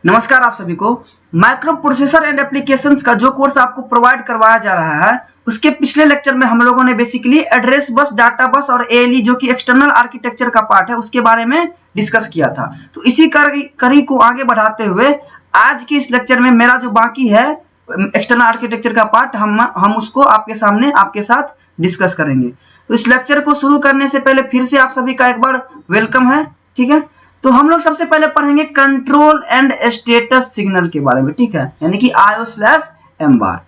नमस्कार आप सभी को। माइक्रो प्रोसेसर एंड एप्लीकेशंस का जो कोर्स आपको प्रोवाइड करवाया जा रहा है उसके पिछले लेक्चर में हम लोगों ने बेसिकली एड्रेस बस, डाटा बस और एएलई जो कि एक्सटर्नल आर्किटेक्चर का पार्ट है उसके बारे में डिस्कस किया था। तो इसी कड़ी को आगे बढ़ाते हुए आज के इस लेक्चर में मेरा जो बाकी है एक्सटर्नल आर्किटेक्चर का पार्ट हम उसको आपके सामने आपके साथ डिस्कस करेंगे। तो इस लेक्चर को शुरू करने से पहले फिर से आप सभी का एक बार वेलकम है। ठीक है, तो हम लोग सबसे पहले पढ़ेंगे कंट्रोल एंड स्टेटस सिग्नल के बारे में। ठीक है, यानी कि IO/M बार।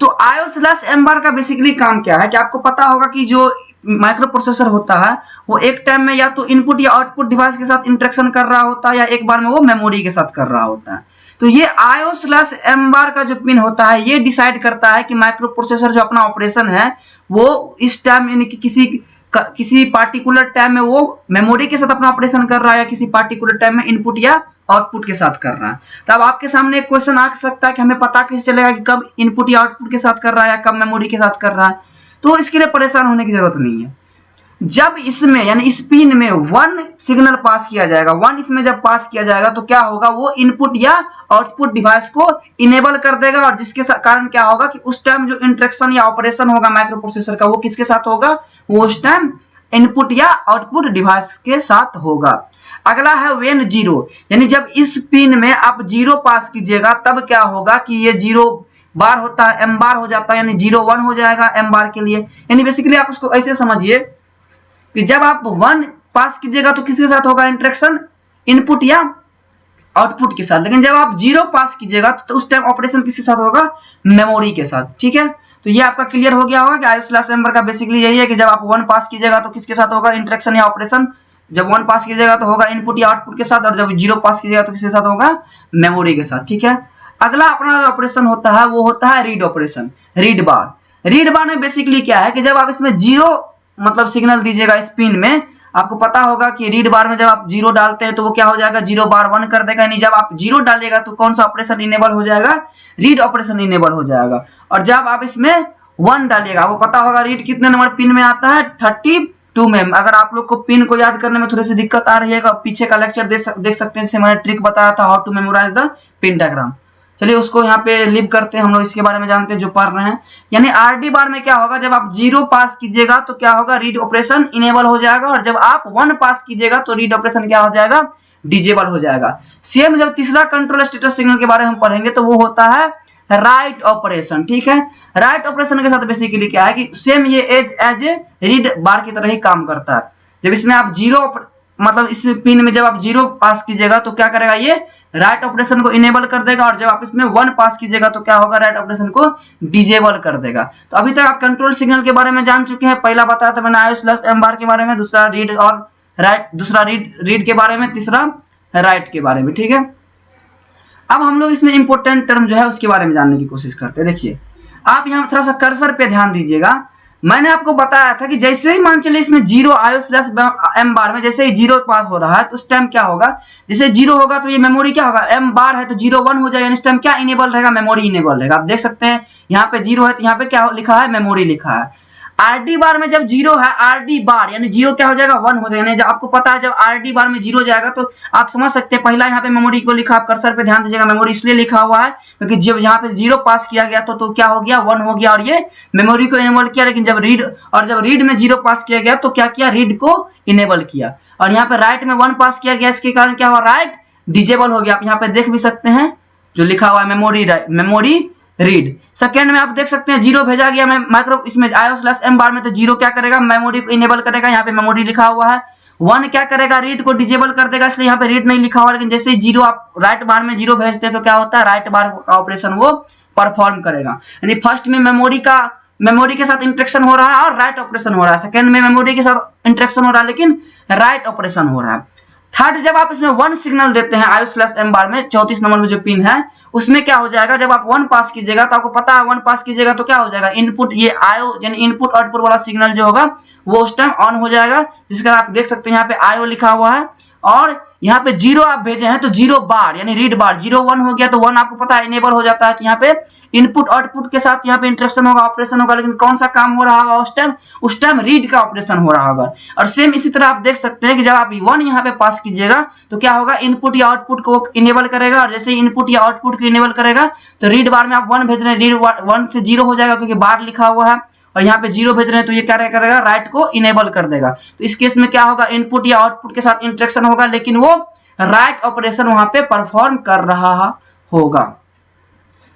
तो IO/M बार का बेसिकली काम क्या है कि आपको पता होगा कि जो माइक्रो प्रोसेसर होता है वो एक टाइम में या तो इनपुट या आउटपुट डिवाइस के साथ इंटरेक्शन कर रहा होता है या एक बार में वो मेमोरी के साथ कर रहा होता है। तो ये IO/M बार का जो पिन होता है ये डिसाइड करता है कि माइक्रो प्रोसेसर जो अपना ऑपरेशन है वो इस टाइम यानी कि किसी पार्टिकुलर टाइम में वो मेमोरी के साथ अपना ऑपरेशन कर रहा है या किसी पार्टिकुलर टाइम में इनपुट या आउटपुट के साथ कर रहा है। तो अब आपके सामने एक क्वेश्चन आ सकता है कि हमें पता कैसे चलेगा कि कब इनपुट या आउटपुट के साथ कर रहा है या कब मेमोरी के साथ कर रहा है। तो इसके लिए परेशान होने की जरूरत नहीं है। जब इसमें यानी इस पिन में 1 सिग्नल पास किया जाएगा, 1 इसमें जब पास किया जाएगा तो क्या होगा, वो इनपुट या आउटपुट डिवाइस को इनेबल कर देगा और जिसके कारण क्या होगा कि उस टाइम जो इंटरेक्शन या ऑपरेशन होगा माइक्रो प्रोसेसर का वो किसके साथ होगा, वो उस टाइम इनपुट या आउटपुट डिवाइस के साथ होगा। अगला है व्हेन 0, यानी जब इस पिन में आप 0 पास कीजिएगा तब क्या होगा कि ये 0 बार होता है, M बार हो जाता है, यानी 0 1 हो जाएगा M बार के लिए। यानी बेसिकली आप उसको ऐसे समझिए कि जब आप 1 पास कीजिएगा तो किसके साथ होगा इंटरेक्शन, इनपुट या आउटपुट के साथ। लेकिन जब आप 0 पास कीजिएगा तो उस टाइम ऑपरेशन किसके साथ होगा, मेमोरी के साथ। ठीक है, तो ये आपका क्लियर हो गया होगा कि IO/M बार का बेसिकली यही है कि जब आप 1 पास कीजिएगा तो किसके साथ होगा इंटरेक्शन या ऑपरेशन। जब 1 पास कीजिएगा तो होगा इनपुट या आउटपुट के साथ और जब 0 पास कीजिएगा तो किसके साथ होगा, मेमोरी के साथ। ठीक है, अगला अपना ऑपरेशन होता है वो होता है read operation, read bar. Read bar में बेसिकली क्या है कि जब आप इसमें 0 मतलब सिग्नल दीजिएगा इस पिन में, आपको पता होगा कि रीड बार में जब आप 0 डालते हैं तो वो क्या हो जाएगा, 0 बार 1 कर देगा। यानी जब आप 0 डालिएगा तो कौन सा ऑपरेशन इनेबल हो जाएगा, रीड ऑपरेशन इनेबल हो जाएगा। और जब आप इसमें 1 डालिएगा, वो पता होगा रीड कितने नंबर पिन में आता है, 32 में। अगर आप लोग को पिन को याद करने में थोड़ी सी दिक्कत आ रही है तो पीछे का लेक्चर देख सकते हैं, जैसे मैंने ट्रिक बताया था how to memorise the pin diagram. चलिए उसको यहाँ पे लिव करते हैं, हम लोग इसके बारे में जानते हैं जो पढ़ रहे हैं। यानी आरडी बार में क्या होगा, जब आप 0 पास कीजिएगा तो क्या होगा, रीड ऑपरेशन इनेबल हो जाएगा और जब आप 1 पास कीजिएगा तो रीड ऑपरेशन क्या हो जाएगा, डिजेबल हो जाएगा। सेम जब तीसरा कंट्रोल स्टेटस सिग्नल के बारे में हम पढ़ेंगे तो वो होता है राइट ऑपरेशन। ठीक है, राइट ऑपरेशन के साथ बेसिकली क्या है कि सेम ये एज ए रीड बार की तरह ही काम करता है। जब इसमें आप 0 मतलब इस पिन में जब आप 0 पास कीजिएगा तो क्या करेगा, ये राइट ऑपरेशन को इनेबल कर देगा और जब आप इसमें 1 पास कीजिएगा तो क्या होगा, राइट ऑपरेशन को डिजेबल कर देगा। तो अभी तक आप कंट्रोल सिग्नल के बारे में जान चुके हैं। पहला बताया था मैंने IO/M बार के बारे में, दूसरा रीड और राइट, दूसरा रीड के बारे में, तीसरा राइट के बारे में। ठीक है, अब हम लोग इसमें इंपॉर्टेंट टर्म जो है उसके बारे में जानने की कोशिश करते हैं। देखिए आप यहाँ थोड़ा सा कर्सर पे ध्यान दीजिएगा। मैंने आपको बताया था कि जैसे ही मान चलिए इसमें 0 IO/M बार में जैसे ही 0 पास हो रहा है तो उस टाइम क्या होगा, जैसे 0 होगा तो ये मेमोरी क्या होगा, M बार है तो 0 1 हो जाएगा। इस टाइम क्या इनेबल रहेगा, मेमोरी इनेबल रहेगा। आप देख सकते हैं यहाँ पे 0 है तो यहाँ पे क्या लिखा है, मेमोरी लिखा है। आरडी बार में जब 0 है, आरडी बार यानी 0 क्या हो जाएगा, 1 हो जाएगा। जब आपको पता है जब आरडी बार में 0 जाएगा तो आप समझ सकते हैं, पहला यहाँ पे मेमोरी को लिखा, आप कर्सर पे ध्यान दीजिएगा, मेमोरी इसलिए लिखा हुआ है क्योंकि जब यहाँ पे 0 पास किया गया तो क्या हो गया, 1 हो गया और ये मेमोरी को इनेबल किया। लेकिन जब रीड में 0 पास किया गया तो क्या किया, रीड को इनेबल किया। और यहाँ पे राइट में 1 पास किया गया, इसके कारण क्या हुआ, राइट डिजेबल हो गया। आप यहाँ पे देख भी सकते हैं जो लिखा हुआ है मेमोरी रीड। सेकेंड में आप देख सकते हैं 0 भेजा गया माइक्रो इसमें IO/M बार में तो 0 क्या करेगा, मेमोरी को इनेबल करेगा। यहाँ पे मेमोरी लिखा हुआ है। 1 क्या करेगा, रीड को डिजेबल कर देगा, इसलिए यहाँ पे रीड नहीं लिखा हुआ। लेकिन जैसे ही 0 आप राइट बार में 0 भेजते हैं तो क्या होता है, राइट बार का ऑपरेशन वो परफॉर्म करेगा। यानी फर्स्ट में मेमोरी के साथ इंटरेक्शन हो रहा है और राइट ऑपरेशन हो रहा है। सेकेंड में मेमोरी के साथ इंटरेक्शन हो रहा है लेकिन राइट ऑपरेशन हो रहा है। थर्ड, जब आप इसमें 1 सिग्नल देते हैं IO/M बार में 34 नंबर में जो पिन है उसमें क्या हो जाएगा, जब आप 1 पास कीजिएगा तो आपको पता है 1 पास कीजिएगा तो क्या हो जाएगा, इनपुट ये IO यानी इनपुट आउटपुट वाला सिग्नल जो होगा वो उस टाइम ऑन हो जाएगा। जिसका आप देख सकते हैं यहाँ पे IO लिखा हुआ है और यहाँ पे 0 आप भेजे हैं तो 0 बार यानी रीड बार, 0 1 हो गया तो 1 आपको पता है इनेबल हो जाता है कि यहाँ पे इनपुट आउटपुट के साथ यहाँ पे इंटरेक्शन होगा, ऑपरेशन होगा, लेकिन कौन सा काम हो रहा होगा उस टाइम रीड का ऑपरेशन हो रहा होगा। और सेम इसी तरह आप देख सकते हैं कि जब आप 1 यहाँ पे पास कीजिएगा तो क्या होगा, इनपुट या आउटपुट को इनेबल करेगा, और जैसे इनपुट या आउटपुट को इनेबल करेगा तो रीड बार में आप 1 भेज रहे हैं, रीड 1 से 0 हो जाएगा क्योंकि बार लिखा हुआ है, और यहाँ पे 0 भेज रहे हैं तो ये क्या करेगा, राइट को इनेबल कर देगा। तो इस केस में क्या होगा, इनपुट या आउटपुट के साथ इंटरेक्शन होगा लेकिन वो राइट ऑपरेशन वहां पे परफॉर्म कर रहा होगा।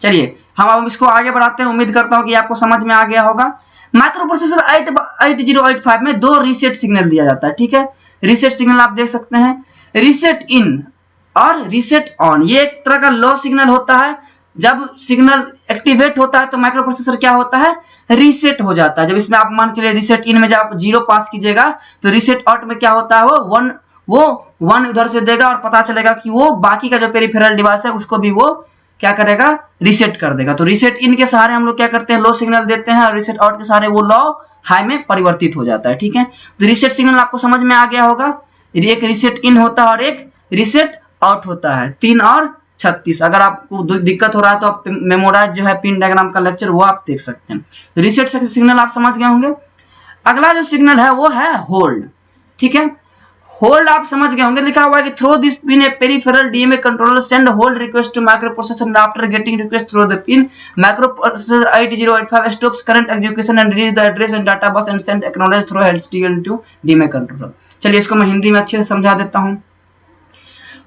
चलिए हम अब इसको आगे बढ़ाते हैं, उम्मीद करता हूं कि आपको समझ में आ गया होगा। माइक्रो प्रोसेसर 8085 में 2 रीसेट सिग्नल दिया जाता है, ठीक है। रीसेट सिग्नल आप देख सकते हैं, रीसेट इन और रीसेट ऑन। ये एक तरह का लो सिग्नल होता है, जब सिग्नल एक्टिवेट होता है तो माइक्रो प्रोसेसर क्या होता है, रीसेट हो जाता है। जब इसमें आप मान चलिए रीसेट इन में जब आप 0 पास कीजिएगा तो रीसेट आउट में क्या होता है, वो 1 उधर से देगा और पता चलेगा कि वो बाकी का जो पेरिफेरल डिवाइस है उसको भी वो क्या करेगा, रीसेट कर देगा। तो रीसेट इन के सहारे हम लोग क्या करते हैं, लो सिग्नल देते हैं, और रीसेट आउट के सहारे वो लो हाई में परिवर्तित हो जाता है, ठीक है। तो रीसेट सिग्नल आपको समझ में आ गया होगा, एक रीसेट इन होता है और एक रीसेट आउट होता है। 3 और 36। अगर आपको दिक्कत हो रहा है तो आप मेमोराइज जो है पिन डायग्राम का लेक्चर वो आप देख सकते हैं। रीसेट सिग्नल आप समझ गए होंगे। अगला जो सिग्नल है वो है होल्ड, ठीक है। होल्ड आप समझ गए होंगे, लिखा हुआ है कि through this pin a peripheral DMA controller send hold request to microprocessor and after getting request through the pin microprocessor 8085 stops current execution and read the address and data bus and send acknowledge through HTTL to DMA controller. चलिए इसको मैं हिंदी में अच्छे से समझा देता हूं।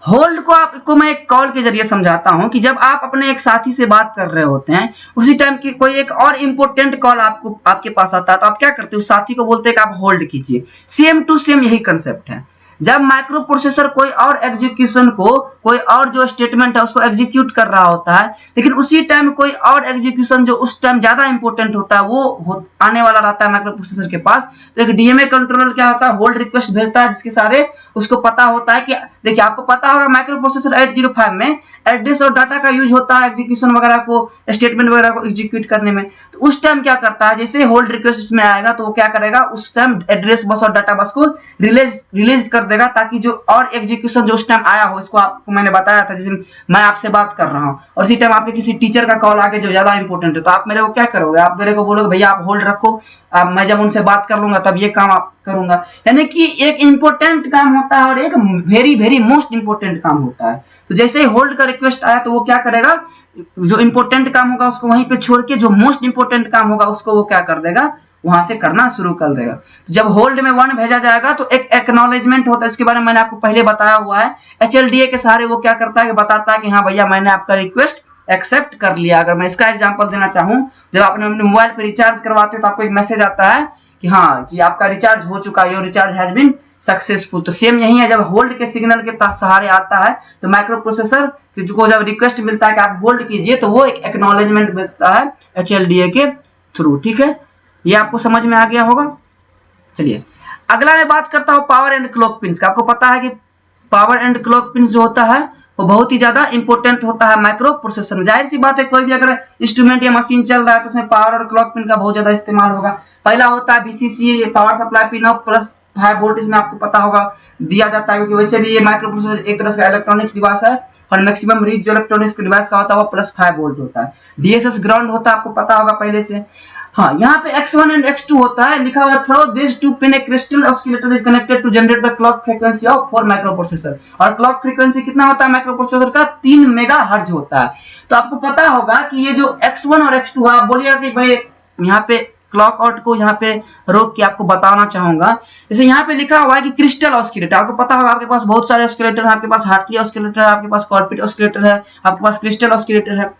Hold को आपको मैं एक कॉल के जरिए समझाता हूं कि जब आप अपने एक साथी से बात कर रहे होते हैं, उसी टाइम की कोई एक और इंपॉर्टेंट कॉल आपके पास आता है तो आप क्या करते हो, उस साथी को बोलते हैं कि आप होल्ड कीजिए। सेम टू सेम यही कंसेप्ट है। जब माइक्रो प्रोसेसर कोई और एग्जीक्यूशन को, कोई और जो स्टेटमेंट है उसको एग्जीक्यूट कर रहा होता है, लेकिन उसी टाइम कोई और एग्जीक्यूशन जो उस टाइम ज्यादा इंपॉर्टेंट होता है वो आने वाला रहता है माइक्रो प्रोसेसर के पास, तो एक डीएमए कंट्रोलर क्या होता है, होल्ड रिक्वेस्ट भेजता है, जिसके सारे उसको पता होता है कि देखिए आपको पता होगा माइक्रो प्रोसेसर 805 में एड्रेस और डाटा का यूज होता है एग्जीक्यूशन वगैरह को, स्टेटमेंट वगैरह को एग्जीक्यूट करने में। तो उस टाइम क्या करता है, जैसे होल्ड रिक्वेस्ट इसमें आएगा तो वो क्या करेगा, उस टाइम एड्रेस बस और डाटा बस को रिलीज कर देगा, ताकि जो और एग्जीक्यूशन जो उस टाइम आया हो, इसको आपको मैंने बताया था जैसे मैं आपसे बात कर रहा हूँ और इसी टाइम आपके किसी टीचर का कॉल आके जो ज्यादा इंपॉर्टेंट है, तो आप मेरे को क्या करोगे, आप मेरे को बोलोगे भैया आप होल्ड रखो, मैं जब उनसे बात कर लूंगा तब ये काम आप करूंगा। यानी कि एक इंपॉर्टेंट काम होता है और एक वेरी वेरी मोस्ट इंपॉर्टेंट काम होता है। तो जैसे ही होल्ड का रिक्वेस्ट आया तो वो क्या करेगा, जो इंपॉर्टेंट काम होगा उसको वहीं पे छोड़ के जो मोस्ट इंपॉर्टेंट काम होगा उसको वो क्या कर देगा, वहां से करना शुरू कर देगा। तो जब होल्ड में 1 भेजा जाएगा तो एक एक्नॉलेजमेंट होता है, इसके बारे में मैंने आपको पहले बताया हुआ है। HLDA के सहारे वो क्या करता है कि बताता है कि हाँ भैया मैंने आपका रिक्वेस्ट एक्सेप्ट कर लिया। अगर मैं इसका एग्जांपल देना चाहूं, जब आपने अपने मोबाइल पे रिचार्ज करवाते हो तो आपको एक मैसेज आता है कि हाँ कि आपका रिचार्ज हो चुका है, your recharge has been successful. तो सेम यही है, जब होल्ड के सिग्नल के सहारे आता है तो माइक्रो प्रोसेसर को जब रिक्वेस्ट मिलता है कि आप होल्ड कीजिए तो वो एक एक्नॉलेजमेंट भेजता है HLDA के थ्रू, ठीक है। ये आपको समझ में आ गया होगा। चलिए अगला मैं बात करता हूँ पावर एंड क्लॉक पिन्स का। आपको पता है कि पावर एंड क्लॉक पिन्स जो होता है वो बहुत ही ज्यादा इंपॉर्टेंट होता है माइक्रो प्रोसेसर में। जाहिर सी बात है, कोई भी अगर इंस्ट्रूमेंट या मशीन चल रहा है तो उसमें पावर और क्लॉक पिन का बहुत ज्यादा इस्तेमाल होगा। पहला होता है VCC power supply pin of +5 volt, इसमें आपको पता होगा दिया जाता है, क्योंकि वैसे भी ये माइक्रो प्रोसेसर एक तरह से इलेक्ट्रॉनिक डिवाइस है और मैक्सिमम रीच जो इलेक्ट्रॉनिक्स डिवाइस का होता है वो +5 वोल्ट होता है। DSS ग्राउंड होता है, आपको पता होगा पहले से। हाँ, यहाँ पे X1 एंड X2 होता है, लिखा हुआ through this two pin a crystal oscillator is connected to generate the clock frequency of 4 microprocessor. और क्लॉक फ्रीक्वेंसी कितना होता है माइक्रोप्रोसेसर का, 3 मेगाहर्ट्ज होता है। तो आपको पता होगा कि ये जो X1 और X2 है, आप बोलिएगा कि भाई यहाँ पे क्लॉक आउट को यहाँ पे रोक के आपको बताना चाहूंगा। जैसे यहाँ पे लिखा हुआ है कि क्रिस्टल ऑसिलेटर, आपको पता होगा आपके पास बहुत सारे ऑसिलेटर है, आपके पास हार्टली ऑसिलेटर है, आपके पास कॉर्पेट ऑसिलेटर है, आपके पास क्रिस्टल ऑसिलेटर है।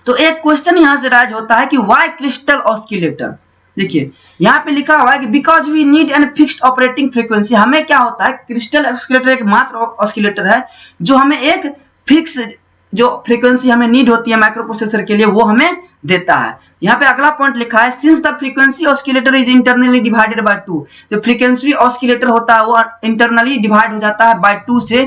तो एक क्वेश्चन यहां से राइज होता है कि व्हाई क्रिस्टल ऑसिलेटर। देखिए यहाँ पे लिखा हुआ है कि because we need an fixed operating frequency. हमें क्या होता है, क्रिस्टल ऑसिलेटर एक मात्र ऑसिलेटर है जो हमें एक फिक्स जो फ्रीक्वेंसी हमें नीड होती है माइक्रो प्रोसेसर के लिए वो हमें देता है। यहाँ पे अगला पॉइंट लिखा है since the frequency oscillator is internally divided by 2। जो फ्रीक्वेंसी ऑसिलेटर होता है वो इंटरनली डिवाइड हो जाता है बाय 2 से,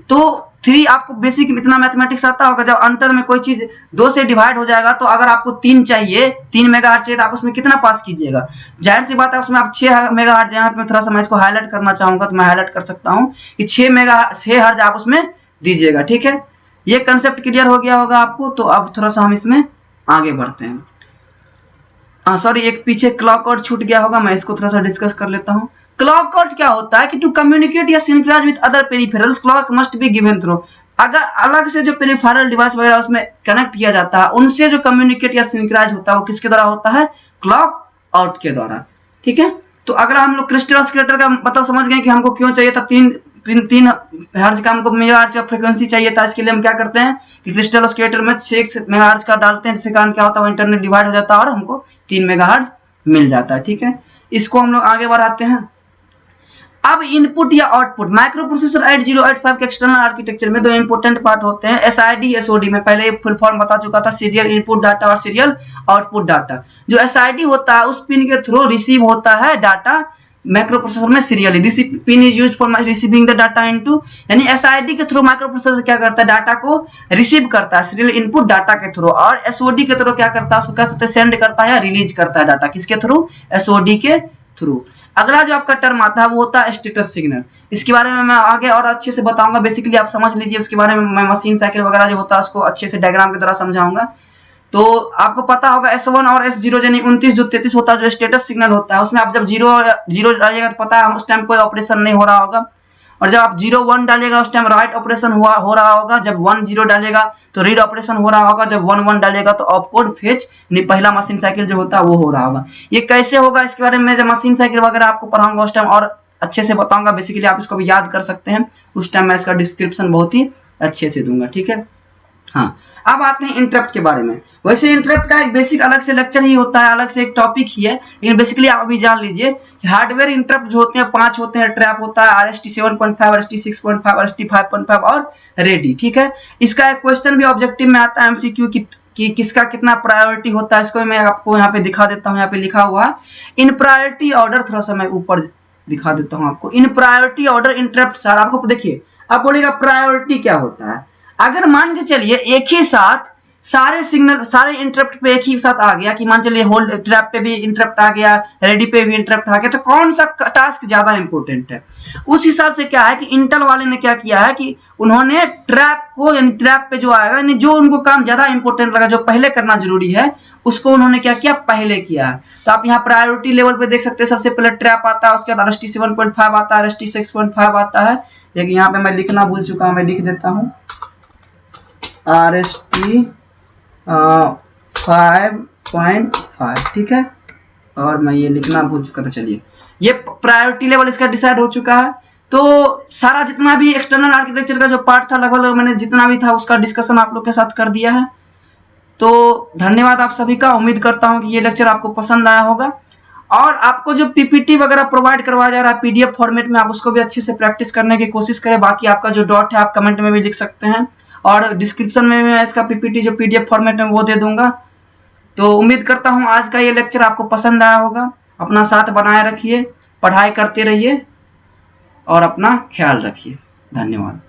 तो 3 आपको बेसिक इतना मैथमेटिक्स आता होगा, जब अंतर में कोई चीज 2 से डिवाइड हो जाएगा तो अगर आपको 3 चाहिए, 3 मेगाहर्ट्ज चाहिए, तो आप उसमें कितना पास कीजिएगा? जाहिर सी बात है उसमें आप 6 मेगाहर्ट्ज, यहाँ पे थोड़ा सा मैं इसको हाईलाइट करना चाहूंगा तो मैं हाईलाइट कर सकता हूँ कि 6 हर्ट्ज आप उसमें दीजिएगा। ठीक है, ये कंसेप्ट क्लियर हो गया होगा आपको। तो अब थोड़ा सा हम इसमें आगे बढ़ते हैं। सॉरी, एक पीछे क्लॉक आउट छूट गया होगा, मैं इसको थोड़ा सा डिस्कस कर लेता हूँ। क्लॉक आउट क्या होता है कि टू कम्युनिकेट या synchronise with other peripherals clock must be given through. अगर अलग से जो पेरिफेरल डिवाइस वगैरह उसमें कनेक्ट किया जाता है, उनसे जो कम्युनिकेट या सिंक्राइज होता है वो किसके द्वारा होता है? क्लॉक आउट के द्वारा। ठीक है, तो अगर हम लोग क्रिस्टल ऑसिलेटर का मतलब समझ गए कि हमको क्यों चाहिए था, 3 हर्ट्ज का हमको मेगाहर्ट्ज का फ्रीक्वेंसी चाहिए था। इसके लिए हम क्या करते हैं कि क्रिस्टल ऑसिलेटर में 6 मेगाहर्ट्ज का डालते हैं, जिसके कारण क्या होता है, वो इंटरनेट डिवाइड हो जाता है और हमको 3 मेगाहर्ट्ज मिल जाता है। ठीक है, इसको हम लोग आगे बढ़ाते हैं। अब इनपुट या आउटपुट, माइक्रो प्रोसेसर 8085 के एक्सटर्नल आर्किटेक्चर में 2 इंपोर्टेंट पार्ट होते हैं, एसआईडी, एसओडी। में पहले फुल फॉर्म बता चुका था, सीरियल इनपुट डाटा और सीरियल आउटपुट डाटा। जो एसआईडी होता है उस पिन के थ्रू रिसीव होता है डाटा माइक्रो प्रोसेसर में serially. This pin is used for receiving the data into, यानी एसआईडी के थ्रू माइक्रो प्रोसेसर क्या करता है, डाटा को रिसीव करता है सीरियल इनपुट डाटा के थ्रू, और एसओडी के थ्रू क्या करता है, उसको कह सकते हैं सेंड करता है या रिलीज करता है डाटा। किसके थ्रू? एसओडी के थ्रू। अगला जो आपका टर्म आता है वो होता है स्टेटस सिग्नल। इसके बारे में मैं आगे और अच्छे से बताऊंगा, बेसिकली आप समझ लीजिए। उसके बारे में मैं मशीन साइकिल वगैरह जो होता है उसको अच्छे से डायग्राम की तरह समझाऊंगा। तो आपको पता होगा S1 और S0 यानी 29 जो 33 होता है, जो स्टेटस सिग्नल होता है, उसमें आप जब 0 डालिएगा तो पता है उस टाइम कोई ऑपरेशन नहीं हो रहा होगा, और जब आप 0 1 डालेगा उस टाइम राइट ऑपरेशन हो रहा होगा, जब 1 0 डालेगा तो रीड ऑपरेशन हो रहा होगा, जब 1 1 डालेगा तो ऑपकोड फेच पहला मशीन साइकिल जो होता है वो हो रहा होगा। ये कैसे होगा इसके बारे में जब मशीन साइकिल वगैरह आपको पढ़ाऊंगा उस टाइम और अच्छे से बताऊंगा। बेसिकली आप इसको भी याद कर सकते हैं, उस टाइम मैं इसका डिस्क्रिप्शन बहुत ही अच्छे से दूंगा। ठीक है, हाँ, अब आते हैं इंटरप्ट के बारे में। वैसे इंटरप्ट का एक बेसिक अलग से लेक्चर ही होता है, अलग से एक टॉपिक ही है, लेकिन बेसिकली आप अभी जान लीजिए कि हार्डवेयर इंटरप्ट जो होते हैं 5 होते हैं। ट्रैप होता है RST 7.5, RST 6.5, RST 5.5 और रेडी। ठीक है, इसका एक क्वेश्चन भी ऑब्जेक्टिव में आता है MCQ कि किसका कितना प्रायोरिटी होता है। इसको मैं आपको यहाँ पे दिखा देता हूँ, यहाँ पे लिखा हुआ है इन प्रायोरिटी ऑर्डर। थोड़ा सा मैं ऊपर दिखा देता हूँ आपको, इन प्रायोरिटी ऑर्डर इंटरप्ट। सर आपको देखिए, आप बोलेगा प्रायोरिटी क्या होता है। अगर मान के चलिए एक ही साथ सारे सिग्नल सारे इंटरप्ट पे एक ही साथ आ गया, कि मान चलिए होल्ड ट्रैप पे भी इंटरप्ट आ गया, रेडी पे भी इंटरप्ट आ गया, तो कौन सा टास्क ज्यादा इंपॉर्टेंट है? उस हिसाब से क्या है कि इंटेल वाले ने क्या किया है कि उन्होंने ट्रैप को, यानी ट्रैप पे जो आएगा, यानी जो उनको काम ज्यादा इंपॉर्टेंट लगा, जो पहले करना जरूरी है, उसको उन्होंने क्या किया, पहले किया। तो आप यहाँ प्रायोरिटी लेवल पे देख सकते हैं, सबसे पहले ट्रैप आता है, उसके बाद RST 7.5 आता है, RST 6.5 आता है। लेकिन यहाँ पे मैं लिखना भूल चुका हूँ, मैं लिख देता हूँ RST 5.5। ठीक है, और मैं ये लिखना भूल चुका था। चलिए, ये प्रायोरिटी लेवल इसका डिसाइड हो चुका है। तो सारा जितना भी एक्सटर्नल आर्किटेक्चर का जो पार्ट था, लगभग मैंने जितना भी था उसका डिस्कशन आप लोग के साथ कर दिया है। तो धन्यवाद आप सभी का। उम्मीद करता हूं कि ये लेक्चर आपको पसंद आया होगा, और आपको जो पीपीटी वगैरह प्रोवाइड करवाया जा रहा है PDF फॉर्मेट में, आप उसको भी अच्छे से प्रैक्टिस करने की कोशिश करें। बाकी आपका जो डाउट है आप कमेंट में भी लिख सकते हैं, और डिस्क्रिप्शन में मैं इसका पीपीटी जो PDF फॉर्मेट में वो दे दूंगा। तो उम्मीद करता हूं आज का ये लेक्चर आपको पसंद आया होगा। अपना साथ बनाए रखिए, पढ़ाई करते रहिए और अपना ख्याल रखिए। धन्यवाद।